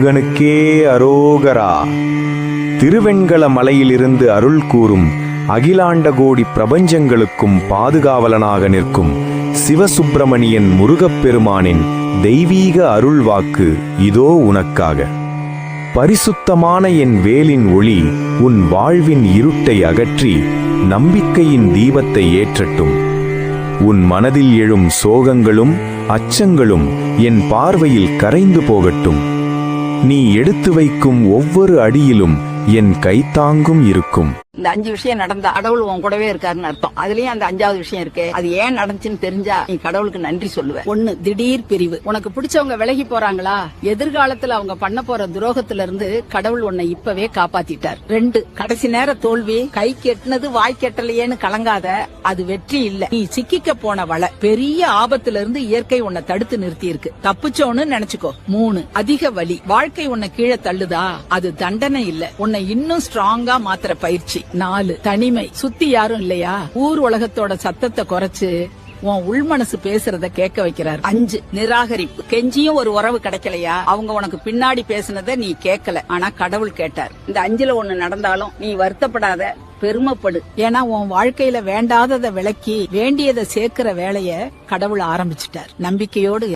முருகனுக்கே அரோகரா. திருவெண்கள மலையிலிருந்து அருள் கூறும் அகிலாண்ட கோடி பிரபஞ்சங்களுக்கும் பாதுகாவலனாக நிற்கும் சிவசுப்பிரமணியன் முருகப்பெருமானின் தெய்வீக அருள்வாக்கு இதோ உனக்காக. பரிசுத்தமான என் வேலின் ஒளி உன் வாழ்வின் இருட்டை அகற்றி நம்பிக்கையின் தீபத்தை ஏற்றட்டும். உன் மனதில் எழும் சோகங்களும் அச்சங்களும் என் பார்வையில் கரைந்து போகட்டும். நீ எடுத்து வைக்கும் ஒவ்வொரு அடியிலும் என் கைத்தாங்கும் இருக்கும். இந்த 5 விஷயம் நடந்தா கடவுள் உன் கூடவே இருக்காருன்னு அர்த்தம். அதுலயும் அந்த 5வது விஷயம் இருக்கு. அது ஏன் நடந்துச்சுன்னு தெரிஞ்சா நீ கடவுளுக்கு நன்றி சொல்லுவ. 1, திடீர் பிரிவு. உனக்கு பிடிச்சவங்க விலகி போறாங்களா, எதிர்காலத்துல அவங்க பண்ண போற துரோகத்துல இருந்து கடவுள் உன்னை இப்பவே காப்பாத்திட்டார். 2, கடைசி நேர தோல்வி. கை கெட்டினது வாய் கெட்டலையேன்னு கலங்காத, அது வெற்றி இல்ல, நீ சிக்கிக்க போன வள. பெரிய ஆபத்துல இருந்து இயற்கை உன்னை தடுத்து நிறுத்தி இருக்கு, தப்பிச்சோன்னு நினைச்சுக்கோ. 3, அதிக வலி. வாழ்க்கை உன்னை கீழே தள்ளுதா, அது தண்டனை இல்ல, உன்னை இன்னும் ஸ்ட்ராங்கா மாத்திர பயிற்சி. 4, தனிமை. சுத்தி யாரும் இல்லையா, ஊர் உலகத்தோட சத்தத்தை குறைச்சு உன் உள் மனசு பேசுறத கேட்க வைக்கிறார். 5, நிராகரிப்பு. கெஞ்சியும் ஒரு உறவு கிடைக்கலையா, அவங்க உனக்கு பின்னாடி பேசுனத நீ கேட்கல, ஆனா கடவுள் கேட்டார். இந்த 5ல 1 நடந்தாலும் நீ வருத்தப்படாத, பெருமைப்படு. ஏன்னா உன் வாழ்க்கையில வேண்டாததை விலக்கி வேண்டியதை சேர்க்கிற வேலைய கடவுள் ஆரம்பிச்சிட்டார். நம்பிக்கையோடு